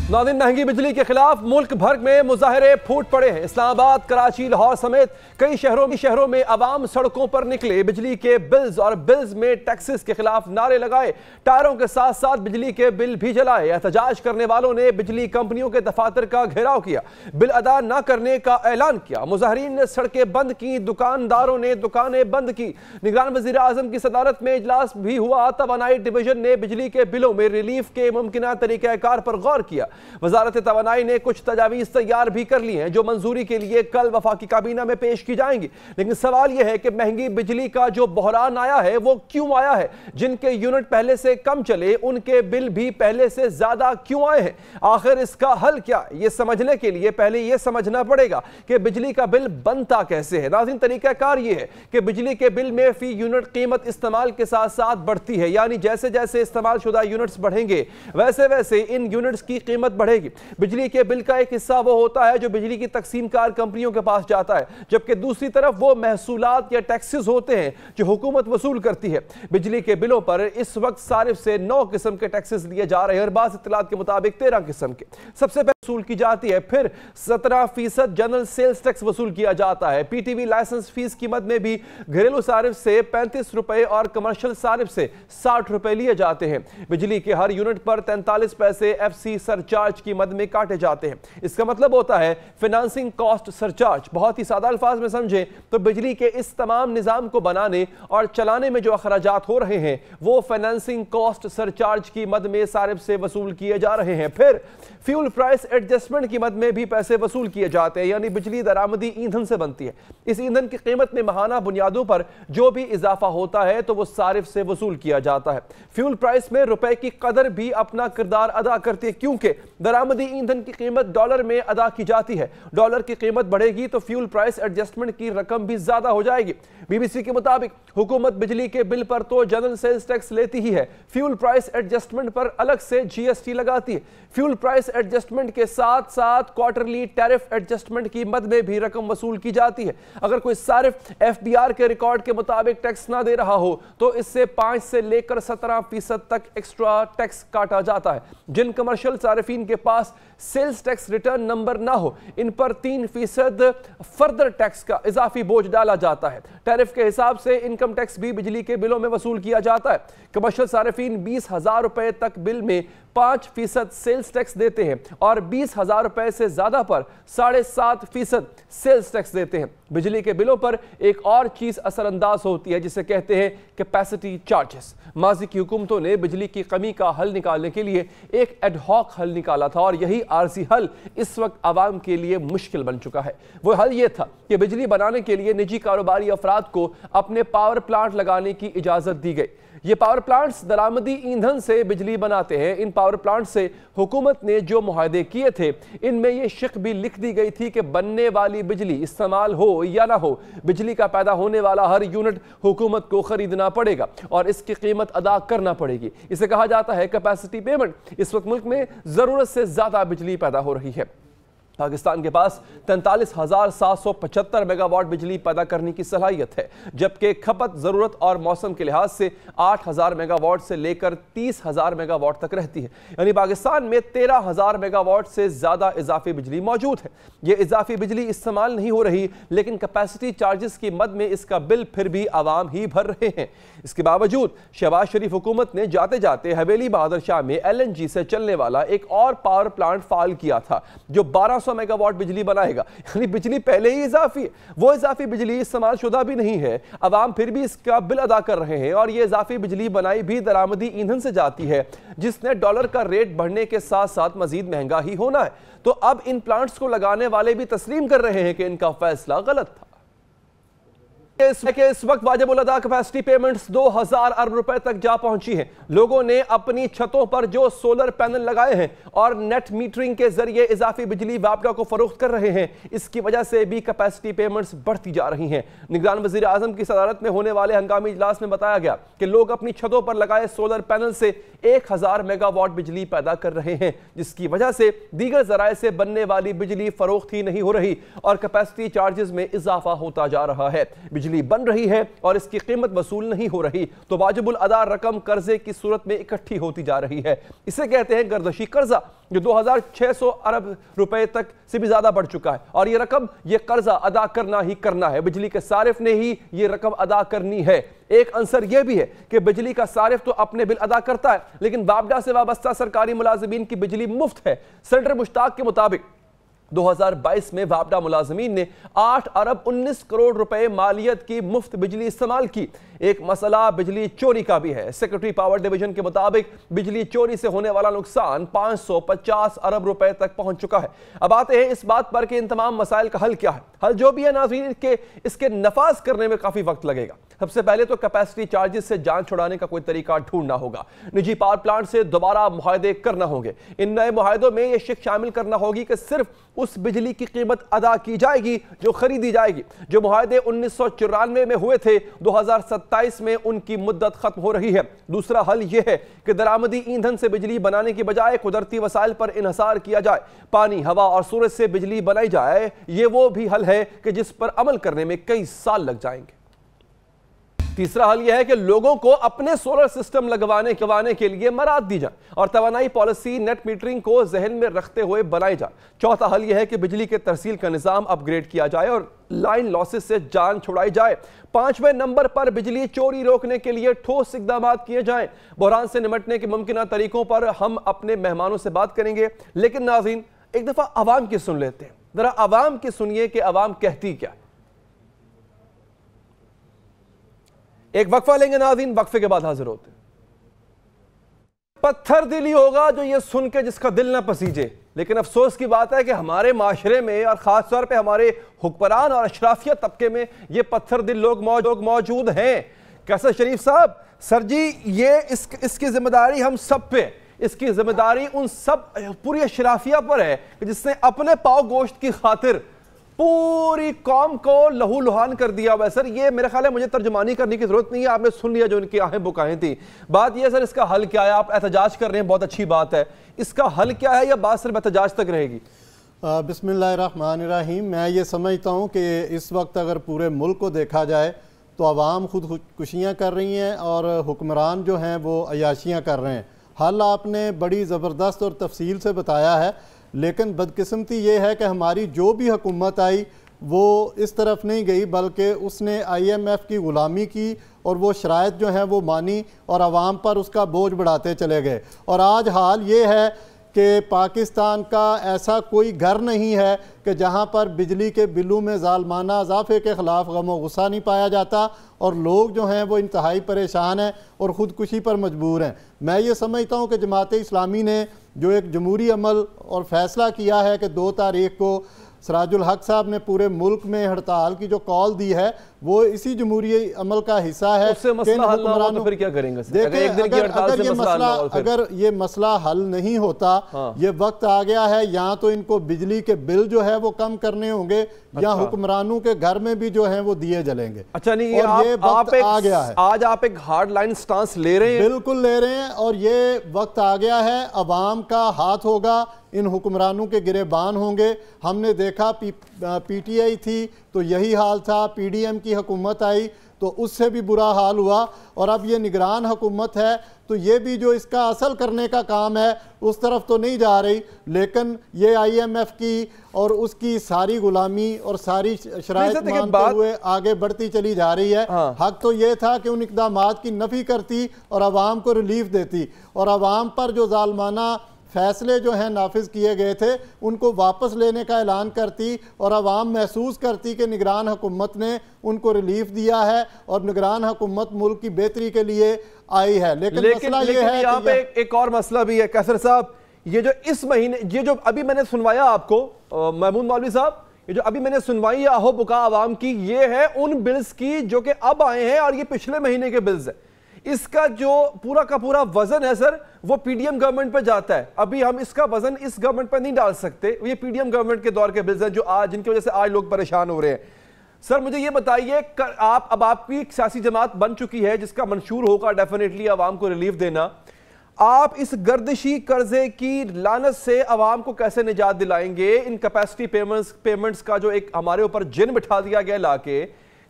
नाज़रीन, महंगी बिजली के खिलाफ मुल्क भर में मुजाहरे फूट पड़े हैं। इस्लामाबाद, कराची, लाहौर समेत कई शहरों में अवाम सड़कों पर निकले। बिजली के बिल्स और बिल्स में टैक्सेस के खिलाफ नारे लगाए, टायरों के साथ साथ बिजली के बिल भी जलाए। एहतजाज करने वालों ने बिजली कंपनियों के दफातर का घेराव किया, बिल अदा न करने का ऐलान किया। मुजाहरीन ने सड़कें बंद की, दुकानदारों ने दुकानें बंद की। निगरान वज़ीर आज़म की सदारत में इजलास भी हुआ। तवानाई डिवीजन ने बिजली के बिलों में रिलीफ के मुमकिन तरीक़ाकार पर गौर किया। वज़ारत तवानाई ने कुछ तजावीज़ तैयार भी कर ली हैं जो मंजूरी के लिए कल वफाकी काबीना में पेश की जाएंगी। लेकिन सवाल यह है कि महंगी बिजली का जो बहरान आया है वो क्यों आया है? जिनके यूनिट पहले से कम चले उनके बिल भी पहले से ज्यादा क्यों आए हैं? आखिर इसका हल क्या? ये समझने के लिए पहले ये समझना पड़ेगा कि बिजली का बिल बनता कैसे है। नाज़रीन, तरीकाकार ये है कि बिजली के बिल में फी यूनिट कीमत इस्तेमाल के साथ साथ बढ़ती है, यानी जैसे जैसे इस्तेमाल शुदा यूनिट्स बढ़ेंगे वैसे वैसे इन यूनिट्स की कीमत बढ़ेगी। बिजली के बिल का एक हिस्सा वो होता है जो बिजली की तकसीमकार कंपनियों के पास जाता है, जबकि दूसरी तरफ वो महसूलात या टैक्सेस होते हैं जो हुकूमत वसूल करती है। बिजली के बिलों पर इस वक्त सारिफ से 9 किस्म के टैक्सेस लिए जा रहे हैं और बाज़ इत्तलात के मुताबिक 13 किस्म के सबसे पहले वसूल की जाती है। फिर 17% जनरल सेल्स टैक्स वसूल किया जाता है। पीटीवी लाइसेंस फीस कीमत में भी घरेलू सारिफ से 35 रुपए और कमर्शियल सारिफ से 60 रुपए लिए जाते हैं। बिजली के हर यूनिट पर 43 पैसे एफसी सरचार्ज की मद में काटे जाते हैं। इसका मतलब होता है फाइनेंसिंग कॉस्ट सरचार्ज। बहुत ही सादा अल्फाज में समझें तो बिजली के इस तमाम निजाम को बनाने और चलाने में जो अखराजात हो रहे हैं वो फाइनेंसिंग कॉस्ट सरचार्ज की मद में सारिफ से वसूल किए जा रहे हैं। फिर फ्यूल प्राइस एडजस्टमेंट की मद में भी पैसे वसूल किए जाते हैं, यानी बिजली दरामदी ईंधन से बनती है। इस ईंधन की कीमत में माहाना बुनियादों पर जो भी इजाफा होता है तो वो सारिफ से वसूल किया जाता है। फ्यूल प्राइस में रुपए की कदर भी अपना किरदार अदा करती है, क्योंकि दरामदी ईंधन की कीमत डॉलर में अदा की जाती है। डॉलर की कीमत बढ़ेगी तो फ्यूल प्राइस एडजस्टमेंट की रकम भी ज्यादा हो जाएगी। बीबीसी के मुताबिक हुकूमत बिजली के बिल पर तो जनरल सेल्स टैक्स लेती ही है, फ्यूल प्राइस एडजस्टमेंट पर अलग से जीएसटी लगाती है। फ्यूल प्राइस एडजस्टमेंट के साथ साथ क्वार्टरली टैरिफ एडजस्टमेंट की मद में भी रकम वसूल की जाती है। अगर कोई सारिफ एफबीआर के रिकॉर्ड के मुताबिक टैक्स ना दे रहा हो तो इससे 5 से लेकर 17% तक एक्स्ट्रा टैक्स काटा जाता है। जिन कमर्शियल सारिफीन के पास सेल्स टैक्स रिटर्न नंबर ना हो इन पर 3% फर्दर टैक्स का इजाफी बोझ डाला जाता है। टैरिफ के हिसाब से इनकम टैक्स भी बिजली के बिलों में वसूल किया जाता है। कमर्शियल सारिफीन 20,000 रुपए तक बिल में 5% सेल्स टैक्स देते हैं और 20,000 रुपए से ज्यादा पर 7.5% सेल्स टैक्स देते हैं। बिजली के बिलों पर एक और चीज असरअंदाज होती है जिसे कहते हैं कैपेसिटी चार्जेस। माजी की हुकूमतों ने बिजली की कमी का हल निकालने के लिए एक एडहॉक हल निकाला था और यही आरजी हल इस वक्त आवाम के लिए मुश्किल बन चुका है। वो हल ये था कि बिजली बनाने के लिए निजी कारोबारी अफराद को अपने पावर प्लांट लगाने की इजाजत दी गई। ये पावर प्लांट्स दरामदी ईंधन से बिजली बनाते हैं। इन पावर प्लांट से हुकूमत ने जो मुआहदे किए थे इनमें यह शिक भी लिख दी गई थी कि बनने वाली बिजली इस्तेमाल हो या ना हो, बिजली का पैदा होने वाला हर यूनिट हुकूमत को खरीदना पड़ेगा और इसकी कीमत अदा करना पड़ेगी। इसे कहा जाता है कैपेसिटी पेमेंट। इस वक्त मुल्क में जरूरत से ज्यादा बिजली पैदा हो रही है। पाकिस्तान के पास 43,775 मेगावाट बिजली पैदा करने की सलाहियत है, जबकि खपत जरूरत और मौसम के लिहाज से 8,000 मेगावाट से लेकर 30,000 मेगावाट तक रहती है। यानी पाकिस्तान में 13,000 मेगावाट से ज्यादा इजाफी बिजली मौजूद है। यह इजाफी बिजली इस्तेमाल नहीं हो रही, लेकिन कैपेसिटी चार्जेस की मद में इसका बिल फिर भी आवाम ही भर रहे हैं। इसके बावजूद शहबाज शरीफ हुकूमत ने जाते जाते हवेली बहादुर शाह में LNG से चलने वाला एक और पावर प्लांट फाल किया था जो 1200 मेगावाट बिजली बनाएगा। यानी बिजली पहले ही इजाफी है, वो इजाफी बिजली इस्तेमाल शुदा भी नहीं है, अवाम फिर भी इसका बिल अदा कर रहे हैं और ये इजाफी बिजली बनाई भी दरामदी ईंधन से जाती है जिसने डॉलर का रेट बढ़ने के साथ साथ मजीद महंगा ही होना है। तो अब इन प्लांट्स को लगाने वाले भी तस्लीम कर रहे हैं कि इनका फैसला गलत था। इस वक्त वाजिबुल अदा कैपेसिटी पेमेंट्स 2,000 अरब रुपए तक जा पहुंची हैं। लोगों ने अपनी छतों पर जो सोलर पैनल लगाए हैं और नेट मीटरिंग के जरिए इजाफी बिजली वापडा को फरोख्त कर रहे हैं, इसकी वजह से भी कैपेसिटी पेमेंट्स बढ़ती जा रही हैं। निगरान वज़ीर आज़म की सदारत में होने वाले हंगामी इजलास में बताया गया कि लोग अपनी छतों पर लगाए सोलर पैनल से 1,000 मेगावाट बिजली पैदा कर रहे हैं, जिसकी वजह से दीगर जराए से बनने वाली बिजली फरोख्त ही नहीं हो रही और कैपेसिटी चार्जेस में इजाफा होता जा रहा है। बिजली बन रही है और इसकी कीमत वसूल नहीं हो रही तो वाजिबुल अदा रकम कर्जे की सूरत में इकट्ठी होती जा रही है। इसे कहते हैं गर्दशी कर्जा, जो 2600 अरब रुपए तक से भी ज्यादा बढ़ चुका है और ये कर्जा अदा करना ही करना है। बिजली के सारिफ ने ही ये रकम अदा करनी है। एक आंसर यह भी है कि बिजली का सारिफ तो अपने बिल अदा करता है, लेकिन वापडा से वाबस्ता सरकारी मुलाजिमीन की बिजली मुफ्त है। सेनेटर मुश्ताक के मुताबिक 2022 में वापडा मुलाजमीन ने 8 अरब 19 करोड़ रुपए मालियत की मुफ्त बिजली इस्तेमाल की। एक मसला बिजली चोरी का भी है। सेक्रेटरी पावर डिवीजन के मुताबिक बिजली चोरी से होने वाला नुकसान 550 अरब रुपए तक पहुंच चुका है। अब आते हैं इस बात पर कि इन तमाम मसाइल का हल क्या है। हल जो भी है नाज़रीन, इसके नफाज करने में काफी वक्त लगेगा। सबसे पहले तो कैपेसिटी चार्जेस से जान छुड़ाने का कोई तरीका ढूंढना होगा। निजी पावर प्लांट से दोबारा मुआहदे करना होंगे। इन नए मुआहदों में यह शिक शामिल करना होगी कि सिर्फ उस बिजली की कीमत अदा की जाएगी जो खरीदी जाएगी। जो मुआहदे 1994 में हुए थे, 2027 में उनकी मुद्दत खत्म हो रही है। दूसरा हल यह है कि दरामदी ईंधन से बिजली बनाने की बजाय कुदरती वसाइल पर इन्हसार किया जाए। पानी, हवा और सूरज से बिजली बनाई जाए। यह वो भी हल है कि जिस पर अमल करने में कई साल लग जाएंगे। तीसरा हल यह है कि लोगों को अपने सोलर सिस्टम लगवाने के लिए मराद दी जाए और तवानाई पॉलिसी नेट मीटरिंग को जहन में रखते हुए बनाई जाए। चौथा हल यह है कि बिजली के तरसील का निजाम अपग्रेड किया जाए और लाइन लॉसेस से जान छुड़ाई जाए। 5वें नंबर पर बिजली चोरी रोकने के लिए ठोस इकदाम किए जाएं। बहरान से निपटने के मुमकिन तरीकों पर हम अपने मेहमानों से बात करेंगे, लेकिन नाज़रीन एक दफा अवाम की सुन लेते हैं। जरा अवाम की सुनिए कि अवाम कहती क्या है। एक वक्फा लेंगे नाज़रीन, वक्फे के बाद हाजिर होते हैं। पत्थर दिली होगा जो ये सुन के जिसका दिल ना पसीजे, लेकिन अफसोस की बात है कि हमारे माशरे में और खास तौर पे हमारे हुक्मरान और अशराफिया तबके में ये पत्थर दिल लोग मौजूद हैं। कैसर शरीफ साहब, सर जी, ये इसकी जिम्मेदारी हम सब पे, इसकी जिम्मेदारी उन सब पूरी अशराफिया पर है जिसने अपने पाव गोश्त की खातिर पूरी कौम को लहू लुहान कर दिया हुआ है। सर, ये मेरे ख्याल है मुझे तर्जुमानी करने की जरूरत नहीं है, आपने सुन लिया जो उनकी आहें बुकाएं थी। बात यह सर, इसका हल क्या है? आप एहतजाज कर रहे हैं, बहुत अच्छी बात है। इसका हल क्या है या बात सिर्फ एहतजाज तक रहेगी? बिस्मिल्लाहिर्रहमानिर्रहीम। मैं ये समझता हूँ कि इस वक्त अगर पूरे मुल्क को देखा जाए तो आवाम खुदकुशियाँ कर रही हैं और हुक्मरान जो हैं वो अयाशियाँ कर रहे हैं। हल आपने बड़ी ज़बरदस्त और तफसील से बताया है, लेकिन बदकिस्मती ये है कि हमारी जो भी हुकूमत आई वो इस तरफ नहीं गई, बल्कि उसने IMF की ग़ुलामी की और वो शराइत जो हैं वो मानी और आवाम पर उसका बोझ बढ़ाते चले गए। और आज हाल ये है कि पाकिस्तान का ऐसा कोई घर नहीं है कि जहां पर बिजली के बिलों में ज़ालमाना इजाफे के ख़िलाफ़ गम और गुस्सा नहीं पाया जाता और लोग जो हैं वो इंतहाई परेशान हैं और ख़ुदकुशी पर मजबूर हैं। मैं ये समझता हूं कि जमात इस्लामी ने जो एक जमहूरी अमल और फ़ैसला किया है कि 2 तारीख को सराजुल हक साहब ने पूरे मुल्क में हड़ताल की जो कॉल दी है वो इसी जमहूरी अमल का हिस्सा है। उससे मसला हल ना हो तो फिर क्या करेंगे? अगर ये मसला हल नहीं होता, ये वक्त आ गया है या तो इनको बिजली के बिल जो है वो कम करने होंगे या हुक्मरानों के घर में भी जो है वो दिए जलेंगे। अच्छा, नहीं, और ये वक्त आ गया है। आज आप एक हार्ड लाइन स्टांस ले रहे हैं? बिल्कुल ले रहे हैं और ये वक्त आ गया है। अवाम का हाथ होगा, इन हुक्मरानों के गिरेबान होंगे। हमने देखा PTI थी तो यही हाल था, PDM की हुकूमत आई तो उससे भी बुरा हाल हुआ और अब ये निगरान हुकूमत है तो ये भी जो इसका असल करने का काम है उस तरफ तो नहीं जा रही, लेकिन ये IMF की और उसकी सारी गुलामी और सारी शराइत मानते हुए आगे बढ़ती चली जा रही है। हक तो ये था कि उन इक़दामात की नफ़ी करती और आवाम को रिलीफ देती और आवाम पर जो ज़ालमाना फैसले जो हैं नाफिज किए गए थे उनको वापस लेने का ऐलान करती और आवाम महसूस करती कि निगरान हुकूमत ने उनको रिलीफ दिया है और निगरान हुकूमत मुल्क की बेहतरी के लिए आई है। लेकिन मसला ये है यहाँ पे एक और मसला भी है कैसर साहब, ये जो इस महीने ये जो अभी मैंने सुनवाया आपको महमूद मौलवी साहब, ये जो अभी मैंने सुनवाई आहो बुका आवाम की, ये है उन बिल्स की जो कि अब आए हैं और ये पिछले महीने के बिल्स है। इसका जो पूरा का पूरा वजन है सर वो PDM गवर्नमेंट पे जाता है। अभी हम इसका वजन इस गवर्नमेंट पे नहीं डाल सकते, ये PDM गवर्नमेंट के दौर के बिल्स हैं जो आज जिनकी वजह से आज लोग परेशान हो रहे हैं। सर मुझे ये बताइए, अब आपकी एक सियासी जमात बन चुकी है जिसका मंशूर होगा डेफिनेटली आवाम को रिलीफ देना। आप इस गर्दिशी कर्जे की लानत से आवाम को कैसे निजात दिलाएंगे? इन कैपेसिटी पेमेंट्स का जो एक हमारे ऊपर जिन बिठा दिया गया लाके,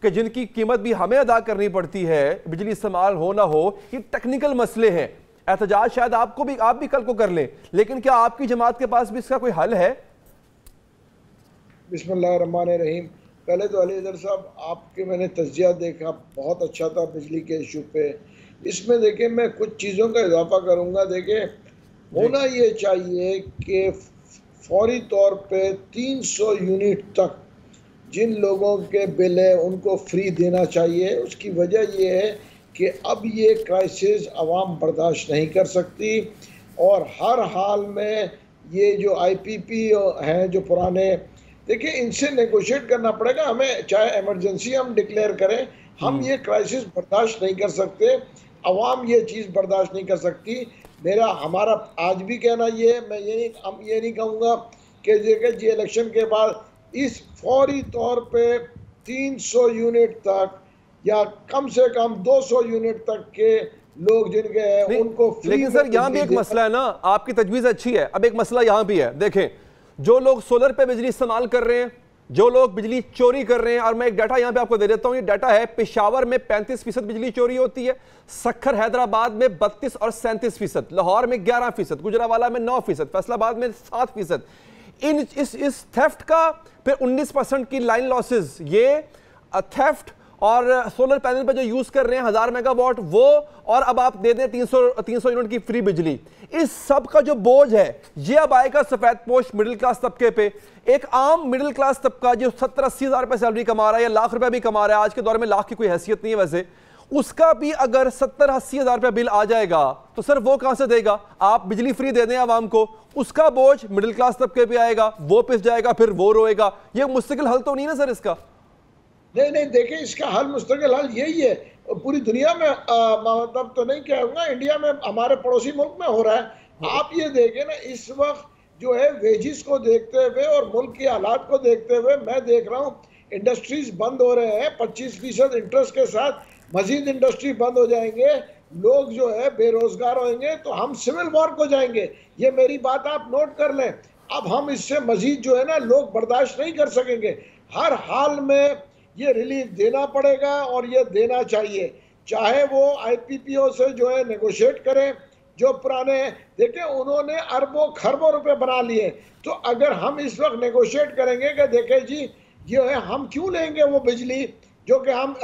कि जिनकी कीमत भी हमें अदा करनी पड़ती है, बिजली इस्तेमाल हो ना हो, ये टेक्निकल मसले हैं। एहतजाज शायद आप भी कल को कर लें, लेकिन क्या आपकी जमात के पास भी इसका कोई हल है? बिस्मिल्लाहिर्रहमानिर्रहीम। पहले तो अली अजहर साहब, आपके मैंने तज्जिया देखा, बहुत अच्छा था बिजली के इशू पे। इसमें देखिए मैं कुछ चीज़ों का इजाफा करूँगा। देखिए होना ये चाहिए कि फौरी तौर पे 300 यूनिट तक जिन लोगों के बिल है उनको फ्री देना चाहिए। उसकी वजह ये है कि अब ये क्राइसिस आवाम बर्दाश्त नहीं कर सकती, और हर हाल में ये जो IPP हैं जो पुराने, देखिए इनसे नेगोशिएट करना पड़ेगा हमें, चाहे इमरजेंसी हम डिक्लेयर करें, हम ये क्राइसिस बर्दाश्त नहीं कर सकते। आवाम ये चीज़ बर्दाश्त नहीं कर सकती। हमारा आज भी कहना ये है, मैं ये नहीं कहूँगा कि जी इलेक्शन के बाद इस फौरी तौर पे 300 यूनिट तक या कम से कम 200 यूनिट तक के लोग जिनके हैं उनको फ्री। लेकिन सर यहाँ भी एक मसला है ना, आपकी तजवीज़ अच्छी है, अब एक मसला यहाँ भी है। देखें, जो लोग सोलर पे बिजली इस्तेमाल कर रहे हैं, जो लोग बिजली चोरी कर रहे हैं, और मैं एक डाटा यहाँ पे आपको दे देता हूँ, ये डाटा है पेशावर में 35% बिजली चोरी होती है, सक्खर हैदराबाद में 32 और 37%, लाहौर में 11%, गुजरावाला में 9%, फैसलाबाद में 7%। इस थेफ्ट का फिर 19% की लाइन लॉसेस, ये थेफ्ट और सोलर पैनल पर जो यूज कर रहे हैं 1000 मेगावाट वो, और अब आप दे दें 300 यूनिट की फ्री बिजली, इस सब का जो बोझ है ये अब आएगा सफेद पोश मिडिल क्लास तबके पे। एक आम मिडिल क्लास तबका जो 70-80 हज़ार रुपए सैलरी कमा रहा है या लाख रुपए भी कमा रहा है, आज के दौर में लाख की कोई हैसियत नहीं है वैसे, उसका भी अगर 70-80 हज़ार रुपए बिल आ जाएगा तो सर वो कहां से देगा? आप बिजली फ्री दे दें आवाम को, उसका बोझ मिडिल क्लास तबके पे आएगा, वो पिस जाएगा, फिर वो रोएगा। ये मुस्तकिल हल तो नहीं ना सर इसका? नहीं, देखिए इसका हल, मुस्तकिल हल यही है। पूरी दुनिया में मतलब तो नहीं कहूँगा, इंडिया में हमारे पड़ोसी मुल्क में हो रहा है। आप ये देखें ना, इस वक्त जो है वेजिस को देखते हुए और मुल्क की हालात को देखते हुए मैं देख रहा हूँ इंडस्ट्रीज बंद हो रहे हैं 25% इंटरेस्ट के साथ, मजीद इंडस्ट्री बंद हो जाएंगे, लोग जो है बेरोजगार होंगे, तो हम सिविल वॉर को जाएंगे। ये मेरी बात आप नोट कर लें। अब हम इससे मजीद जो है ना लोग बर्दाश्त नहीं कर सकेंगे। हर हाल में ये रिलीफ देना पड़ेगा और ये देना चाहिए, चाहे वो IPPO से जो है नेगोशिएट करें। जो पुराने देखें उन्होंने अरबों खरबों रुपए बना लिए, तो अगर हम इस वक्त नेगोशिएट करेंगे कि देखें जी ये है, हम क्यों लेंगे वो बिजली जो कि हम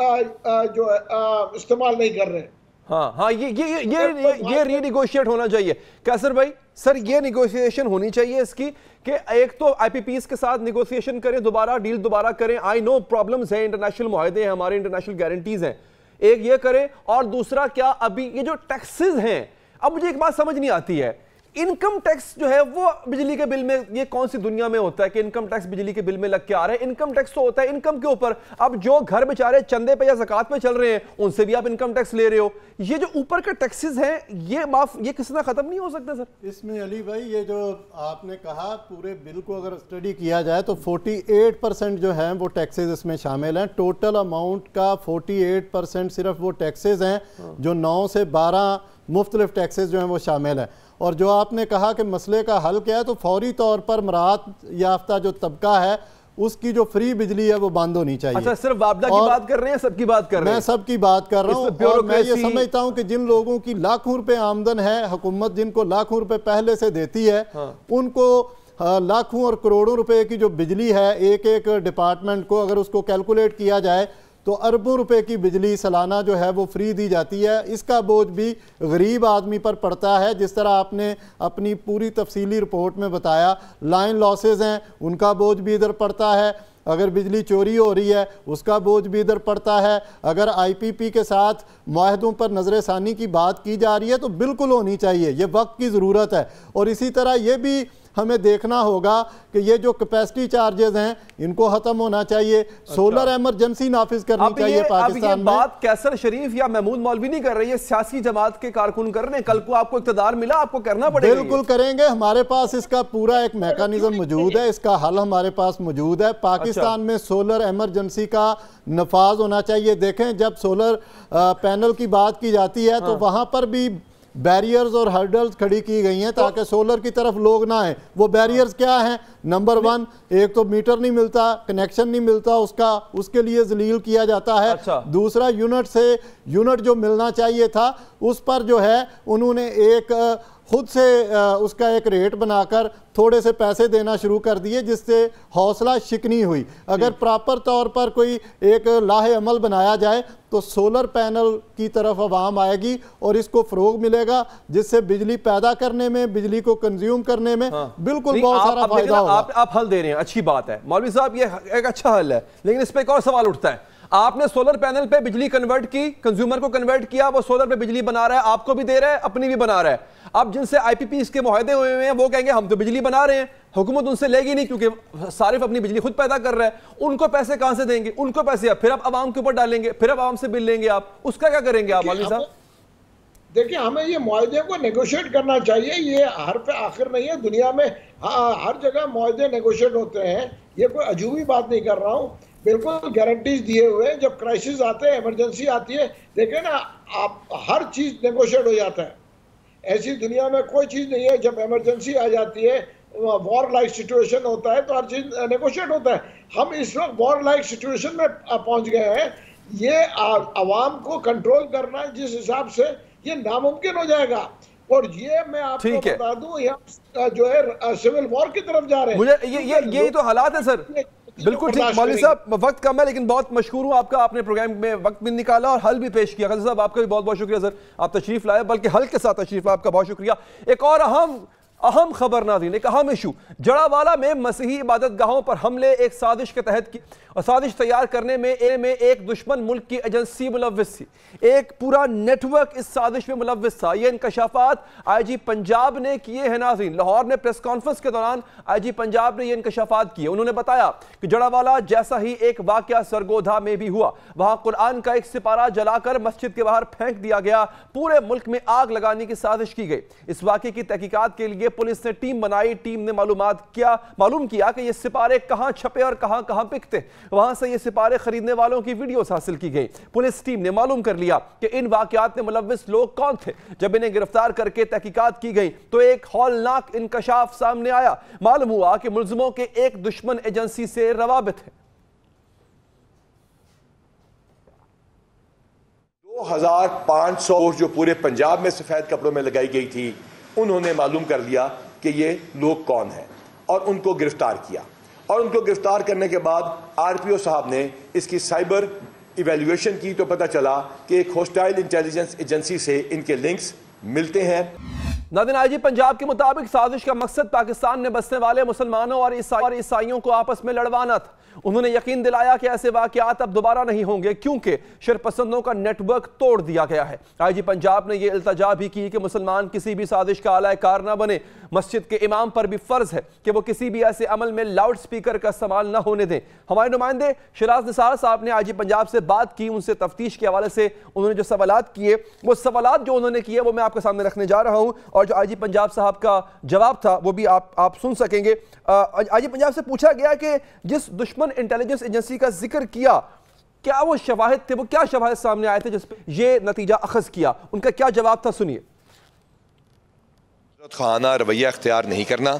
इस्तेमाल नहीं कर रहे हैं। हाँ, ये रीनिगोशिएट होना चाहिए। कैसर भाई, सर ये निगोशिएशन होनी चाहिए इसकी कि एक तो IPPs के साथ निगोशिएशन करें, दोबारा डील दोबारा करें। आई नो प्रॉब्लम्स हैं, इंटरनेशनल मुआहदे हैं, हमारे इंटरनेशनल गारंटीज हैं, एक ये करें, और दूसरा क्या अभी ये जो टैक्सेस हैं, अब मुझे एक बात समझ नहीं आती है, इनकम टैक्स जो है वो बिजली के बिल में, ये कौन सी दुनिया में होता है कि इनकम टैक्स बिजली के बिल में लग के आ रहा है? इनकम टैक्स तो होता है इनकम के ऊपर। अब जो घर बेचारे चंदे पे या ज़कात पे चल रहे हैं उनसे भी आप इनकम टैक्स ले रहे हो। ये जो ऊपर के टैक्सेस हैं ये किसी ना खत्म नहीं हो सकता सर? इसमें अली भाई ये जो आपने कहा, पूरे बिल को अगर स्टडी किया जाए तो 48% जो है वो टैक्सेस इसमें शामिल हैं। टोटल अमाउंट का 48% सिर्फ वो टैक्सेस हैं, जो 9 से 12 मुख्तलिफ टैक्सेस जो हैं वो शामिल हैं। और जो आपने कहा कि मसले का हल क्या है, तो फौरी तौर पर मराहत याफ्ता जो तबका है उसकी जो फ्री बिजली है वो बंद होनी चाहिए। अच्छा, सिर्फ वापदा की बात कर रहे हैं, सबकी बात कर रहे हैं? मैं सबकी बात कर रहा हूँ। और मैं ये समझता हूँ कि जिन लोगों की लाखों रुपए आमदन है, हुकूमत जिनको लाखों रुपए पहले से देती है, उनको लाखों और करोड़ों रुपए की जो बिजली है एक एक डिपार्टमेंट को अगर उसको कैलकुलेट किया जाए तो अरबों रुपए की बिजली सालाना जो है वो फ्री दी जाती है। इसका बोझ भी गरीब आदमी पर पड़ता है। जिस तरह आपने अपनी पूरी तफसीली रिपोर्ट में बताया, लाइन लॉसेज हैं उनका बोझ भी इधर पड़ता है, अगर बिजली चोरी हो रही है उसका बोझ भी इधर पड़ता है, अगर IPP के साथ मुआहदों पर नज़र-ए-सानी की बात की जा रही है तो बिल्कुल होनी चाहिए, ये वक्त की ज़रूरत है। और इसी तरह ये भी हमें देखना होगा कि ये जो कैपेसिटी चार्जेस हैं इनको खत्म होना चाहिए। अच्छा। सोलर इमरजेंसी नाफिज करनी चाहिए पाकिस्तान में। बात कैसर शरीफ या महमूद मौलवी नहीं कर रही है, सियासी जमात के कारकुन कर रहे हैं। कल को आपको इक़्तिदार मिला, आपको करना पड़ेगा। बिल्कुल करेंगे, हमारे पास इसका पूरा एक मैकेनिज्म मौजूद है, इसका हल हमारे पास मौजूद है। पाकिस्तान में सोलर इमरजेंसी का नफाज होना चाहिए। देखें, जब सोलर पैनल की बात की जाती है तो वहां पर भी बैरियर्स और हर्डल्स खड़ी की गई हैं ताकि सोलर की तरफ लोग ना आए। वो बैरियर्स क्या हैं? नंबर 1, एक तो मीटर नहीं मिलता, कनेक्शन नहीं मिलता, उसके लिए जलील किया जाता है। दूसरा, यूनिट जो मिलना चाहिए था उस पर जो है उन्होंने एक खुद से उसका एक रेट बनाकर थोड़े से पैसे देना शुरू कर दिए, जिससे हौसला शिकनी हुई। अगर प्रॉपर तौर पर कोई एक लाहे अमल बनाया जाए तो सोलर पैनल की तरफ आवाम आएगी और इसको फ़रोग मिलेगा, जिससे बिजली पैदा करने में, बिजली को कंज्यूम करने में बिल्कुल बहुत सारा फायदा होगा। आप हल दे रहे हैं, अच्छी बात है मौलवी साहब, ये एक अच्छा हल है, लेकिन इस पर एक और सवाल उठता है। आपने सोलर पैनल पे बिजली कन्वर्ट की, कंज्यूमर को कन्वर्ट किया, वो सोलर पे बिजली बना रहा है, आपको भी दे रहा है, अपनी भी बना रहा है। अब जिनसे आईपीपीएस के मुआहदे हुए हैं वो कहेंगे हम तो बिजली बना रहे हैं, हुकूमत उनसे लेगी नहीं क्योंकि सारिफ अपनी बिजली खुद पैदा कर रहा है, उनको पैसे कहां से देंगे? उनको पैसे फिर आप आवाम के ऊपर डालेंगे, फिर आप आवाम से बिल लेंगे, आप उसका क्या करेंगे आप मौलवी साहब? देखिए, हमें ये मुआहदे को नेगोशिएट करना चाहिए। ये हर पे आखिर नहीं है, दुनिया में हर जगह मुआहदे नेगोशिएट होते हैं। ये कोई अजूबी बात नहीं कर रहा हूँ, बिल्कुल गारंटीज दिए हुए हैं। जब क्राइसिस आते हैं, इमरजेंसी आती है, देखें ना आप, हर चीज़ नेगोशिएट हो जाता है। ऐसी दुनिया में कोई चीज़ नहीं है, जब इमरजेंसी आ जाती है, वॉर लाइक सिचुएशन होता है तो हर चीज़ नेगोशिएट होता है। हम इस वक्त वॉर लाइक सिचुएशन में पहुंच गए हैं। ये आवाम को कंट्रोल करना जिस हिसाब से, ये नामुमकिन हो जाएगा। और ये मैं आपको बता दूं, यहाँ जो है सिविल वॉर की तरफ जा रहे हैं। मुझे ये तो हालात है सर। बिल्कुल ठीक मौलवी साहब, वक्त कम है लेकिन बहुत मशकूर हूँ आपका, आपने प्रोग्राम में वक्त भी निकाला और हल भी पेश किया। खलील साहब आपका भी बहुत बहुत शुक्रिया सर, आप तशरीफ लाए, बल्कि हल के साथ तशरीफ लाए, आपका बहुत शुक्रिया। एक और अहम खबर नाज़रीन, एक अहम इशू, जड़ावाला में मसीही इबादत गाहों पर हमले एक साजिश के तहत की, और साजिश तैयार करने में एक दुश्मन मुल्क की एजेंसी मुलव्विस थी, एक पूरा नेटवर्क इस साजिश में मुलव्विस था। ये इंकशाफात आईजी पंजाब ने किए हैं नाज़रीन। लाहौर में प्रेस कॉन्फ्रेंस के दौरान आईजी पंजाब ने ये इंकशाफात किए। उन्होंने बताया कि जड़ावाला जैसा ही एक वाकया सरगोधा में भी हुआ, वहां कुरान का एक सिपारा जलाकर मस्जिद के बाहर फेंक दिया गया, पूरे मुल्क में आग लगाने की साजिश की गई। इस वाकये की तहकीकात के लिए पुलिस ने टीम बनाई। टीम ने मालूम किया कि ये सिपारे कहां छपे और कहां बिकते। वहां से ये सिपारे खरीदने वालों की वीडियोस हासिल की गई। पुलिस टीम ने मालूम कर लिया कि इन वाकयात में मुलव्विस लोग कौन थे। जब इन्हें गिरफ्तार करके तहकीकात की गई तो एक हौलनाक इंकशाफ सामने आया। मालूम हुआ कि मुल्जिमों के एक दुश्मन एजेंसी से रवाबित है। 2500 जो पूरे पंजाब में सफेद कपड़ों में लगाई गई थी, उन्होंने मालूम कर लिया कि ये लोग कौन हैं और उनको गिरफ्तार किया। और उनको गिरफ्तार करने के बाद आरपीओ साहब ने इसकी साइबर इवैल्यूएशन की तो पता चला कि एक होस्टाइल इंटेलिजेंस एजेंसी से इनके लिंक्स मिलते हैं। नाज़रीन, आईजी पंजाब के मुताबिक साजिश का मकसद पाकिस्तान में बसने वाले मुसलमानों और ईसाइयों को आपस में लड़वाना था। उन्होंने यकीन दिलाया कि ऐसे वाकयात अब दोबारा नहीं होंगे क्योंकि शरपसंदों का नेटवर्क तोड़ दिया गया है। आईजी पंजाब ने यह इल्तजा भी की कि मुसलमान किसी भी साजिश का आला-ए-कार न बने। मस्जिद के इमाम पर भी फर्ज है कि वो किसी भी ऐसे अमल में लाउड स्पीकर का इस्तेमाल न होने दें। हमारे नुमाइंदे शिराज निसार साहब ने आईजी पंजाब से बात की, उनसे तफ्तीश के हवाले से उन्होंने जो सवालात किए, वो सवालात जो उन्होंने किए वो मैं आपके सामने रखने जा रहा हूँ, और जो आईजी पंजाब साहब का जवाब था वो भी आप सुन सकेंगे। आईजी पंजाब से पूछा गया कि जिस दुश्मन इंटेलिजेंस एजेंसी का जिक्र किया, क्या वो शवाहिद थे, वो क्या शवाहिद सामने आए थे जिस पे ये नतीजा अखज़ किया, उनका क्या जवाब था, सुनिए। खाना रवैया अख्तियार नहीं करना,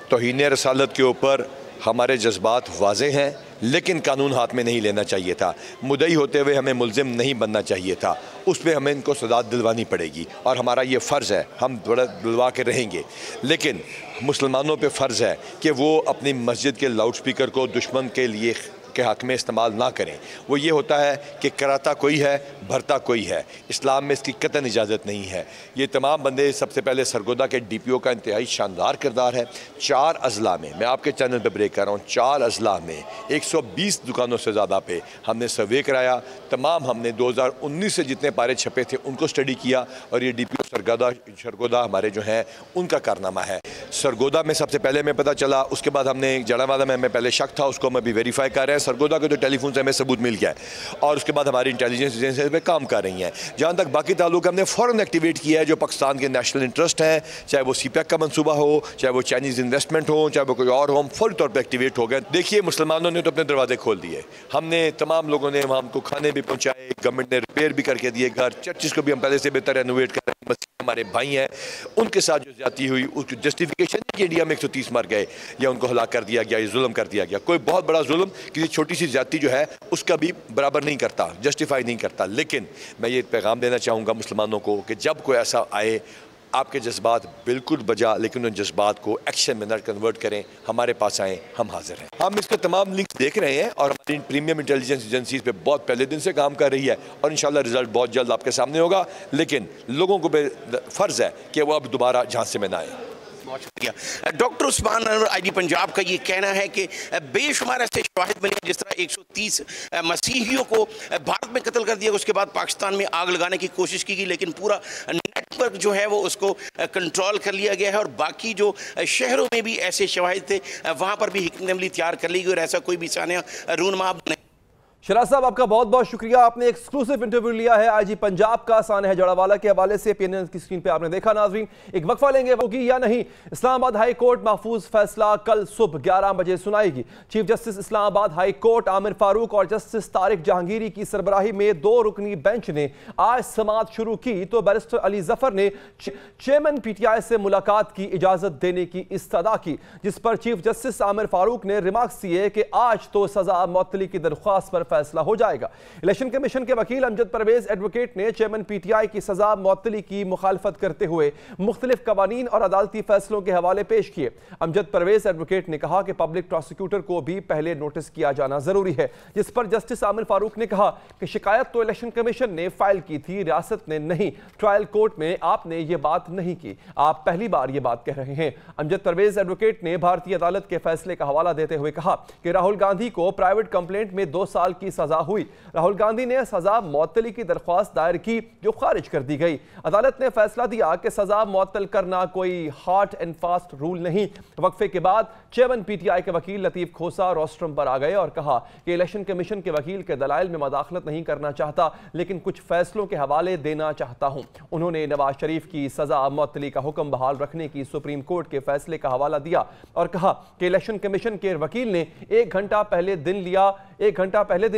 तौहीन रसालत के ऊपर हमारे जज्बात वाज़े हैं, लेकिन कानून हाथ में नहीं लेना चाहिए था। मुद्दई होते हुए हमें मुल्ज़िम नहीं बनना चाहिए था। उस पर हमें इनको सज़ा दिलवानी पड़ेगी और हमारा ये फ़र्ज़ है, हम दिलवा के रहेंगे। लेकिन मुसलमानों पे फ़र्ज़ है कि वो अपनी मस्जिद के लाउड स्पीकर को दुश्मन के लिए के हक़ में इस्तेमाल ना करें। वो ये होता है कि कराता कोई है, भरता कोई है। इस्लाम में इसकी कतई इजाज़त नहीं है। ये तमाम बंदे, सबसे पहले सरगोदा के DPO का इंतहाई शानदार किरदार है। 4 अज़ला में, मैं आपके चैनल पर ब्रेक कर रहा हूँ, 4 अज़ला में 120 दुकानों से ज़्यादा पे हमने सर्वे कराया। तमाम हमने 2019 से जितने पारे छपे थे उनको स्टडी किया, और ये DPO सरगोदा हमारे जो हैं उनका कारनामा है। सरगोदा में सबसे पहले हमें पता चला, उसके बाद हमने जड़ावाला में हमें पहले शक था, उसको हम अभी वेरीफाई कर रहे हैं। सरगोदा के तो टेलीफोन से हमें सबूत मिल गया है, और उसके बाद हमारी इंटेलिजेंस एजेंसी पे काम कर रही हैं। जहाँ तक बाकी ताल्लुक, हमने फ़ौरन एक्टिवेट किया है जो पाकिस्तान के नेशनल इंटरेस्ट हैं, चाहे वो CPEC का मनसूबा हो, चाहे वो चाइनीज़ इन्वेस्टमेंट हो, चाहे वो कोई और हो, हम फौरी तौर पर एक्टिवेट हो गए। देखिए, मुसलमानों ने तो अपने दरवाजे खोल दिए, हमने तमाम लोगों ने वहाँ हमको खाने भी पहुँचाए, गवर्नमेंट ने रिपेयर भी करके दिए घर, चर्चिज़ को भी हम पहले से बेहतर रेनोवेट कर रहे हैं, हमारे भाई हैं, उनके साथ जो ज्यादती हुई उसकी जस्टिफिकेशन कि इंडिया में 130 मर गए या उनको हलाक कर दिया गया या जुल्म कर दिया गया। कोई बहुत बड़ा जुल्म किसी छोटी सी ज्यादती जो है उसका भी बराबर नहीं करता, जस्टिफाई नहीं करता। लेकिन मैं ये पैगाम देना चाहूँगा मुसलमानों को कि जब कोई ऐसा आए, आपके जज्बात बिल्कुल बजा, लेकिन उन जज्बात को एक्शन में न कन्वर्ट करें, हमारे पास आएँ, हम हाजिर हैं। हम इसके तमाम लिंक्स देख रहे हैं और हमारी प्रीमियम इंटेलिजेंस एजेंसीज पे बहुत पहले दिन से काम कर रही है और इंशाल्लाह रिजल्ट बहुत जल्द आपके सामने होगा। लेकिन लोगों को फ़र्ज़ है कि वो अब दोबारा झांसे में ना आए। बहुत शुक्रिया। डॉक्टर उस्मान अनवर, आईजी पंजाब का ये कहना है कि बेशुमार ऐसे शवाहिद मिले जिस तरह 130 मसीहियों को भारत में कत्ल कर दिया, उसके बाद पाकिस्तान में आग लगाने की कोशिश की गई, लेकिन पूरा नेटवर्क जो है वो उसको कंट्रोल कर लिया गया है और बाकी जो शहरों में भी ऐसे शवाहिद थे वहाँ पर भी हिकमत अमली तैयार कर ली गई और ऐसा कोई भी सानिया रूनमा नहीं। शराज साहब, आपका बहुत बहुत शुक्रिया। आपने एक्सक्लूसिव इंटरव्यू लिया है आईजी पंजाब का सानेह जड़ावाला के हवाले से। पीएनएन की स्क्रीन पे आपने देखा। नाजरीन, एक वक्फा लेंगे, होगी या नहीं। इस्लामाबाद हाई कोर्ट महफूज फैसला कल सुबह 11 बजे सुनाएगी। Chief justice Islamabad high court Amir Farooq और जस्टिस तारिक जहांगीरी की सरबराही में 2 रुकनी बेंच ने आज समाअत शुरू की तो बैरिस्टर अली जफर ने चेयरमैन पीटीआई से मुलाकात की इजाजत देने की इस्तदा की, जिस पर चीफ जस्टिस आमिर फारूक ने रिमार्क्स दिए कि आज तो सजा मुअत्तली की दरख्वास्त पर फैसला हो जाएगा। इलेक्शन कमीशन के वकील अमजद परवेज एडवोकेट ने चेयरमैन पीटीआई की सजा मुअत्तली की मुखालफत करते हुए मुख्तलिफ कवानीन और अदालती फैसलों के हवाले पेश किए। अमजद परवेज एडवोकेट ने कहा कि पब्लिक प्रोसिक्यूटर को भी पहले नोटिस किया जाना जरूरी है, जिस पर जस्टिस आमिर फारूक ने कहा कि शिकायत तो इलेक्शन कमीशन ने फाइल की थी, रियासत ने नहीं। ट्रायल कोर्ट में आपने ये बात नहीं की, आप पहली बार ये बात कह रहे हैं। अमजद परवेज एडवोकेट ने भारतीय अदालत के फैसले का हवाला देते हुए कहा कि राहुल गांधी को प्राइवेट कंप्लेंट में 2 साल की सजा हुई। राहुल गांधी ने सजा मुअत्तली की दरख्वास्त दायर की जो खारिज कर दी गई। अदालत ने फैसला दिया कि सजा मुअत्तल करना कोई हार्ड एंड फास्ट रूल नहीं। वक्फे के बाद चेयरमैन पीटीआई के वकील लतीफ खोसा रोस्ट्रम पर आ गए और कहा कि इलेक्शन कमीशन के वकील के दलाइल में मदाखलत नहीं करना चाहता, लेकिन कुछ फैसलों के हवाले देना चाहता हूं। उन्होंने नवाज शरीफ की सजा मुअत्तली का हुक्म बहाल रखने की सुप्रीम कोर्ट के फैसले का हवाला दिया और कहा कि इलेक्शन कमीशन के वकील ने 1 घंटा पहले दिन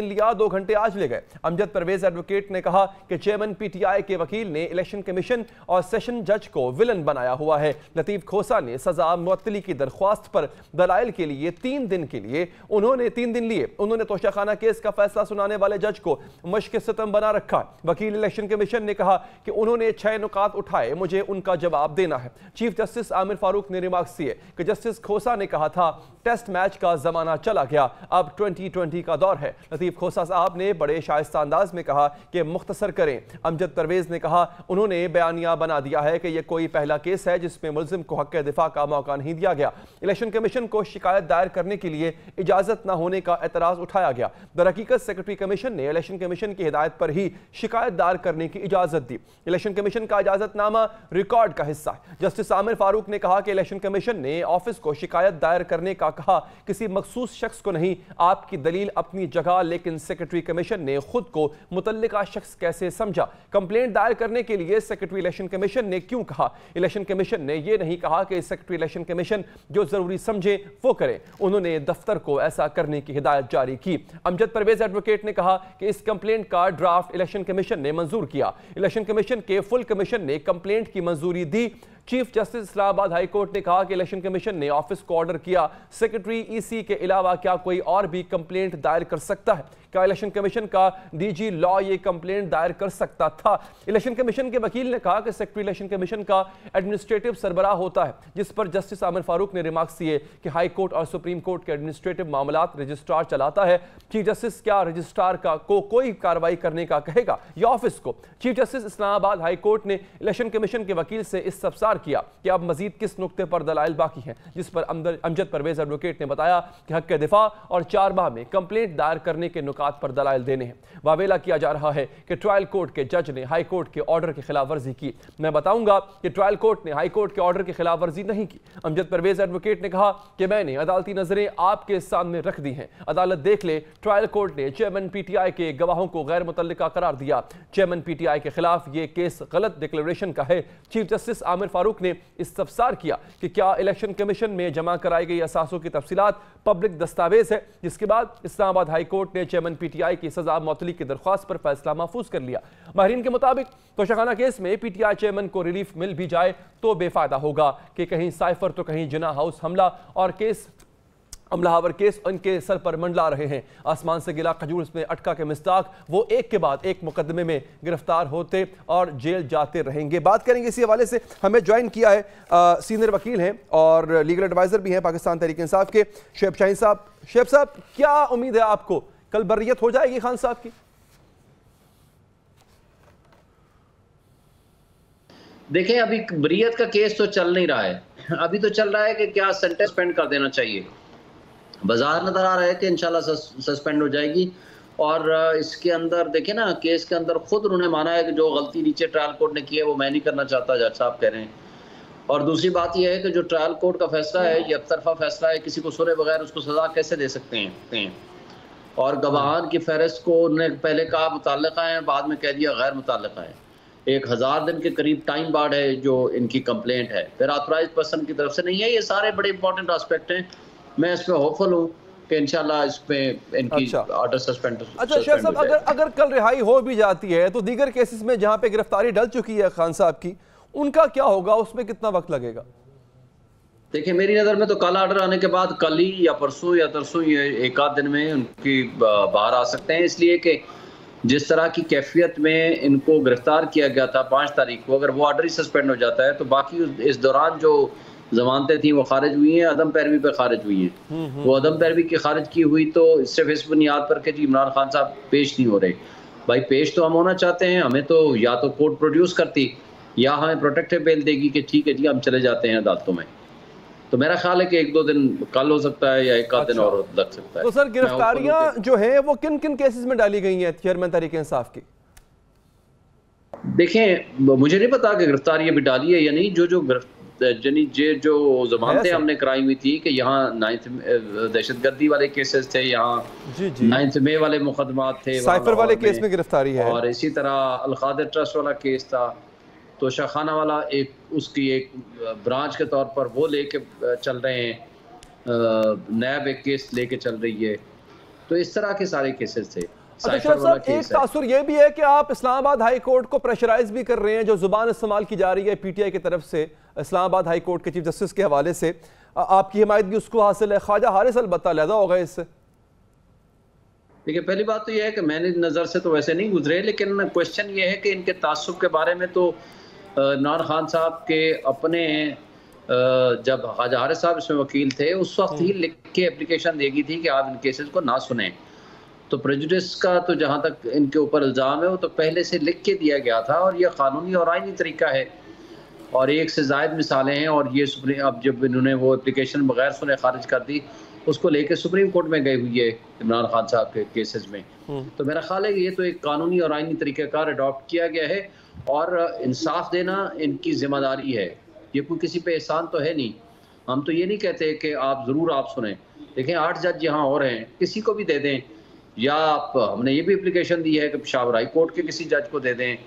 लिया, 2 घंटे आज ले गए। अमजद परवेज एडवोकेट ने कहा कि चेयरमैन पीटीआई के वकील ने इलेक्शन कमीशन और सेशन जज को विलन बनाया हुआ है। लतीफ खोसा ने सजा मुअत्तली की दरख्वास्त पर दलाइल के लिए 3 दिन लिए उन्होंने तोशाखाना केस का फैसला सुनाने वाले जज को मश्क सितम बना रखा। वकील इलेक्शन कमीशन ने कहा कि उन्होंने 6 नुकात उठाए, मुझे उनका जवाब देना है। चीफ जस्टिस आमिर फारूक ने रिमार्क्स दिए कि जस्टिस खोसा ने कहा था टेस्ट मैच का जमाना चला गया, अब 2020 का दौर है। लतीफ खोसा साहब ने बड़े शाइस्ता अंदाज में कहा कि मुख्तसर करें। अमजद परवेज ने कहा उन्होंने बयानिया बना दिया है कि यह कोई पहला केस है जिसमें मुल्जिम को हक दिफा का मौका नहीं दिया गया। इलेक्शन कमीशन को शिकायत दायर करने के लिए इजाजत न होने का एतराज उठाया गया। दरहकीकत सेक्रेटरी कमीशन ने इलेक्शन कमीशन की हिदायत पर ही शिकायत दायर करने की इजाजत दी। इलेक्शन कमीशन का इजाजतनामा रिकॉर्ड का हिस्सा है। जस्टिस आमिर फारूक ने कहा कि इलेक्शन कमीशन ने ऑफिस को शिकायत दायर करने का कहा, किसी मखसूस शख्स को नहीं। आपकी दलील अपनी जगह, लेकिन सेक्रेटरी कमीशन ने खुद को मुतल्लिका शख्स कैसे समझा? कंप्लेंट दायर करने के लिए सेक्रेटरी इलेक्शन कमीशन ने क्यों कहा? इलेक्शन कमीशन ने यह नहीं कहा कि सेक्रेटरी इलेक्शन कमीशन जो जरूरी समझे वो करे। उन्होंने दफ्तर को ऐसा करने की हिदायत जारी की। अमजद परवेज एडवोकेट ने कहा कि इस कंप्लेंट का ड्राफ्ट इलेक्शन कमीशन ने मंजूर किया। इलेक्शन कमीशन के फुल कमीशन ने कंप्लेंट की मंजूरी दी। Chief justice Islamabad high court ने कहा कि इलेक्शन कमीशन ने ऑफिस को ऑर्डर किया, सेक्रेटरी ईसी के अलावा क्या कोई और भी कंप्लेंट दायर कर सकता है? क्या इलेक्शन कमीशन का डीजी लॉ ये कंप्लेंट दायर कर सकता था? इलेक्शन कमीशन के वकील ने कहा कि सेक्रेटरी इलेक्शन कमीशन का एडमिनिस्ट्रेटिव सरबराह होता है, जिस पर जस्टिस आमिर फारूक ने रिमार्क्स दिए कि हाई कोर्ट और सुप्रीम कोर्ट के एडमिनिस्ट्रेटिव मामलात रजिस्ट्रार चलाता है। चीफ जस्टिस क्या रजिस्ट्रार को कोई कार्रवाई करने का कहेगा या ऑफिस को? Chief justice Islamabad high court ने इलेक्शन कमीशन के वकील से इस्तफसार किया कि अब मजीद किस नुक्ते पर दलाइल बाकी हैं, जिस पर अमजद परवेज एडवोकेट ने बताया कि हक दिफा और 4 माह में कंप्लेंट दायर करने के नुकात पर दलाइल देने हैं। वावेला किया जा रहा है कि ट्रायल कोर्ट के जज ने हाई कोर्ट के ऑर्डर की खिलाफ वर्जी की। मैं बताऊंगा कि ट्रायल कोर्ट ने हाई कोर्ट के ऑर्डर की खिलाफ वर्जी नहीं की। अमजद परवेज एडवोकेट ने कहा कि मैंने अदालती नजरें आपके सामने रख दी हैं, अदालत देख ले। ट्रायल कोर्ट ने चेयरमैन पीटीआई के गवाहों को गैर मुतल्लिका करार दिया। चेयरमैन पीटीआई के खिलाफ यह केस गलत डिक्लेरेशन का है। चीफ जस्टिस आमिर फारूक ने इस्तफसार किया कि क्या इलेक्शन कमीशन में जमा कराई गई असासों की तफसीलात पब्लिक दस्तावेज है, जिसके बाद इस्लामाबाद हाई कोर्ट ने चेयरमैन चेयरमैन पीटीआई की सजा मुअत्तली की दरख्वास्त पर फैसला महफूज कर लिया। माहिरीन के मुताबिक तोशाखाना केस में पीटीआई चेयरमैन को रिलीफ मिल भी जाए तो बेफायदा होगा कि कहीं साइफर तो कहीं जिना हाउस हमला और केस हमलावर केस उनके सर पर मंडला रहे हैं। आसमान से गिला खजूर में अटका के मिस्ताक वो एक के बाद एक मुकदमे में गिरफ्तार होते और जेल जाते रहेंगे। बात करेंगे इसी हवाले से। हमें ज्वाइन किया है सीनियर वकील हैं और लीगल एडवाइजर भी हैं पाकिस्तान तहरीक इंसाफ के शुएब शाहीन साहब। शुएब साहब, क्या उम्मीद है आपको, कल बर्रियत हो जाएगी खान साहब की? देखें, अभी बर्रियत का केस तो चल नहीं रहा है, अभी तो चल रहा है कि क्या सेंटेंस सस्पेंड कर देना चाहिए। बाजार नजर आ रहा है कि इंशाल्लाह सस्पेंड हो जाएगी। और इसके अंदर देखें ना, केस के अंदर खुद उन्होंने माना है कि जो गलती नीचे ट्रायल कोर्ट ने की है वो मैं नहीं करना चाहता, जज साहब कह रहे हैं। और दूसरी बात यह है कि जो ट्रायल कोर्ट का फैसला है ये एकतरफा फैसला है, किसी को सुने बगैर उसको सजा कैसे दे सकते हैं। और गवाहान की फहरिस्त को उन्होंने पहले कहा मुतल्लिका है, बाद में कह दिया गैर मुतल्लिका है। 1000 दिन के करीब टाइम बार्ड है जो इनकी कंप्लेंट है, फिर ऑथराइज्ड पर्सन की तरफ से नहीं है। ये सारे बड़े इंपॉर्टेंट एस्पेक्ट हैं। मैं इसमें होपफुल हूँ कि इंशाल्लाह इसमें इनकी ऑर्डर सस्पेंड। अच्छा शेख साहब, अगर कल रिहाई हो भी जाती है तो दीगर केसेस में जहां पे गिरफ्तारी डल चुकी है खान साहब की, उनका क्या होगा, उसमें कितना वक्त लगेगा? देखिए, मेरी नज़र में तो कल ऑर्डर आने के बाद कल ही या परसों या तरसों ये एक आध दिन में उनकी बाहर आ सकते हैं, इसलिए कि जिस तरह की कैफियत में इनको गिरफ्तार किया गया था 5 तारीख को, अगर वो ऑर्डर ही सस्पेंड हो जाता है तो बाकी इस दौरान जो जमानतें थी वो खारिज हुई हैं, अदम पैरवी पे खारिज हुई हैं। वो अदम पैरवी की खारिज की हुई तो सिर्फ इस बुनियाद पर कि जी इमरान खान साहब पेश नहीं हो रहे। भाई पेश तो हम होना चाहते हैं, हमें तो या तो कोर्ट प्रोड्यूस करती या हमें प्रोटेक्टिव बेल देगी कि ठीक है जी हम चले जाते हैं अदालतों में। तो मेरा ख्याल है कि 1-2 दिन कल हो सकता है या एक आध दिन और लग सकता है। तो सर गिरफ्तारियां जो हैं वो किन किन केसेस में डाली गई हैं चेयरमैन तहरीक इंसाफ की? देखें, मुझे नहीं पता कि गिरफ्तारी अभी डाली है या नहीं। जो जमानतें हमने कराई हुई थी कि यहाँ 9th दहशतगर्दी वाले केसेस थे, यहाँ 9th मई वाले मुकदमात थे, साइफर वाले केस में गिरफ्तारी है, और इसी तरह अलकादिर ट्रस्ट वाला केस था, तो शाखाना वाला उसकी एक ब्रांच के तौर पर वो लेके चल रहे हैं, नैब एक केस लेके चल रही है। तो इस तरह के सारे केसेस थे। साहब, एक तासुर ये भी है कि आप इस्लामाबाद हाई कोर्ट को प्रेशराइज भी कर रहे हैं, जो जुबान इस्तेमाल की जा रही है पीटीआई की तरफ से इस्लामाबाद हाई कोर्ट के चीफ जस्टिस के हवाले से, आपकी हिमायत भी उसको हासिल है। ख्वाजा हारिस अलबत्ता अलहदा होगा इससे। देखिए, पहली बात तो यह है कि मैंने नज़र से तो वैसे नहीं गुजरे, लेकिन क्वेश्चन ये है कि इनके तासुब के बारे में तो इमरान खान साहब के अपने जब ख्वाजा हारिस साहब इसमें वकील थे उस वक्त ही लिख के एप्लीकेशन देगी थी कि आप इन केसेस को ना सुने। तो प्रेजुडिस का तो जहाँ तक इनके ऊपर इल्ज़ाम है वो तो पहले से लिख के दिया गया था, और यह कानूनी और आईनी तरीका है, और एक से ज़ायद मिसालें हैं। और ये अब जब इन्होंने वो एप्लीकेशन बगैर सुने खारिज कर दी, उसको लेके सुप्रीम कोर्ट में गई हुई है इमरान खान साहब के केसेस में। तो मेरा ख्याल है कि ये तो एक कानूनी और आईनी तरीक़ाकार अडॉप्ट किया गया है, और इंसाफ देना इनकी जिम्मेदारी है। ये कोई किसी पे एहसान तो है नहीं। हम तो ये नहीं कहते कि आप ज़रूर आप सुने। देखें, 8 जज यहाँ और हैं, किसी को भी दे दें, या आप हमने ये भी एप्लीकेशन दी है कि पेशावर हाई कोर्ट के किसी जज को दे दें,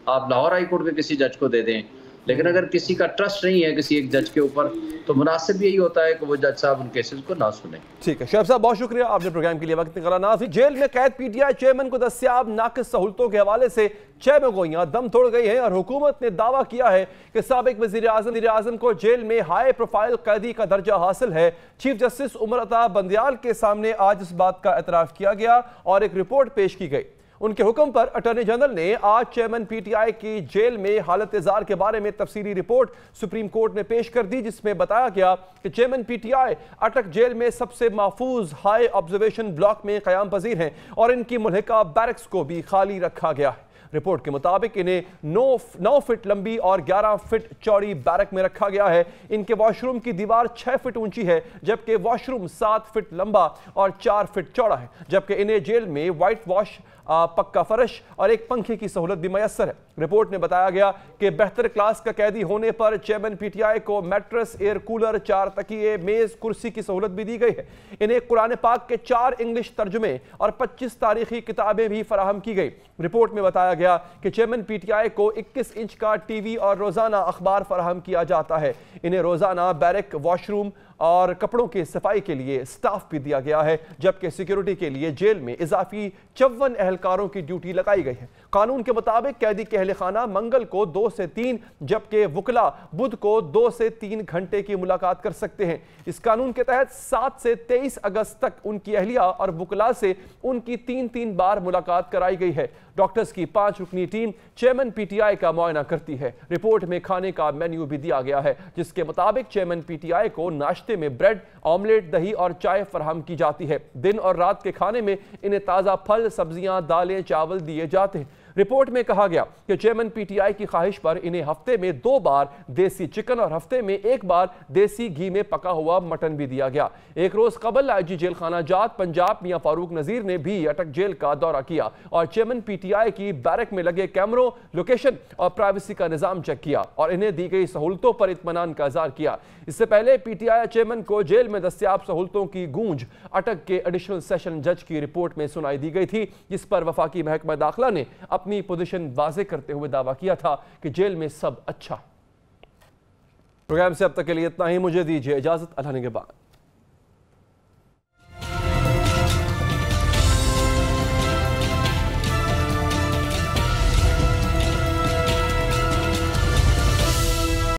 आप लाहौर हाई कोर्ट के किसी जज को दे दें। लेकिन अगर किसी का ट्रस्ट नहीं है किसी एक जज के ऊपर, तो मुनासिब यही होता है कि वो जज साहब उन केसेस को ना सुने। ठीक है शुएब साहब, बहुत शुक्रिया, आपने प्रोग्राम के लिए वक्त निकाला। नाज़रीन, जेल में कैद पीटीआई चेयरमैन को दस्तियाब नाक़िस सहूलतों के हवाले से 6 में गोइयां दम तोड़ गई हैं, और हुकूमत ने दावा किया है कि साबिक वज़ीर आज़म को जेल में हाई प्रोफाइल कैदी का दर्जा हासिल है। चीफ जस्टिस उमर अता बंदियाल के सामने आज इस बात का एतराफ़ किया गया और एक रिपोर्ट पेश की गई। उनके हुक्म पर अटॉर्नी जनरल ने आज चेयरमैन पीटीआई की जेल में हालत इज़ार के बारे में तफसीली रिपोर्ट सुप्रीम कोर्ट में पेश कर दी, जिसमें बताया गया कि चेयरमैन पीटीआई अटक जेल में सबसे महफूज हाई ऑब्जर्वेशन ब्लॉक में क़याम पजीर हैं, और इनकी मुल्हिका बैरक्स को भी खाली रखा गया है। रिपोर्ट के मुताबिक इन्हें 9 फीट लंबी और 11 फीट चौड़ी बैरक में रखा गया है। इनके वॉशरूम की दीवार 6 फीट ऊंची है, जबकि वॉशरूम 7 फीट लंबा और 4 फीट चौड़ा है, जबकि इन्हें जेल में वाइट वॉश, पक्का फर्श और एक पंखे की सहूलत भी मैसर है। रिपोर्ट में बताया गया कि बेहतर क्लास का कैदी होने पर चेयरमैन पीटीआई को मैट्रेस, एयर कूलर, 4 तकिए, मेज, कुर्सी की सहूलत भी दी गई है। इन्हें कुरान पाक के 4 इंग्लिश तर्जुमे और 25 तारीखी किताबें भी फराहम की गई। रिपोर्ट में बताया गया कि चेयरमैन पीटीआई को 21 इंच का टीवी और रोजाना अखबार फराहम किया जाता है। इन्हें रोजाना बैरक, वॉशरूम और कपड़ों की सफाई के लिए स्टाफ भी दिया गया है, जबकि सिक्योरिटी के लिए जेल में इजाफी 54 एहलकारों की ड्यूटी लगाई गई है। कानून के मुताबिक कैदी के अहल खाना मंगल को 2 से 3 जबकि वुकला बुध को 2 से 3 घंटे की मुलाकात कर सकते हैं। इस कानून के तहत 7 से 23 अगस्त तक उनकी अहलिया और वुकला से उनकी 3-3 बार मुलाकात कराई गई है। डॉक्टर्स की 5 रुकनी टीम चेयरमैन पीटीआई का मुआयना करती है। रिपोर्ट में खाने का मेन्यू भी दिया गया है, जिसके मुताबिक चेयरमैन पीटीआई को नाश्ते में ब्रेड, ऑमलेट, दही और चाय फराहम की जाती है। दिन और रात के खाने में इन्हें ताज़ा फल, सब्जियां, दालें, चावल दिए जाते हैं। रिपोर्ट में कहा गया कि चेयरमैन पीटीआई की ख्वाहिश पर इन्हें हफ्ते में 2 बार देसी चिकन और हफ्ते में 1 बार देसी घी में पका हुआ मटन भी दिया गया। एक रोज कबल आईजी जेल खाना जात पंजाब मियां फारूक नजीर ने भी अटक जेल का दौरा किया और चेयरमैन पीटीआई की बैरक में लगे कैमरों, लोकेशन और प्राइवेसी का निजाम चेक किया और इन्हें दी गई सहूलतों पर इत्मीनान का इज़हार किया। इससे पहले पीटीआई चेयरमैन को जेल में दस्तयाब सहूलतों की गूंज अटक के एडिशनल सेशन जज की रिपोर्ट में सुनाई दी गई थी, जिस पर वफाकी महकमा दाखिला ने अपनी पोजीशन वाज़े करते हुए दावा किया था कि जेल में सब अच्छा। प्रोग्राम से अब तक के लिए इतना ही। मुझे दीजिए इजाजत। अल्लाह ने के बाद।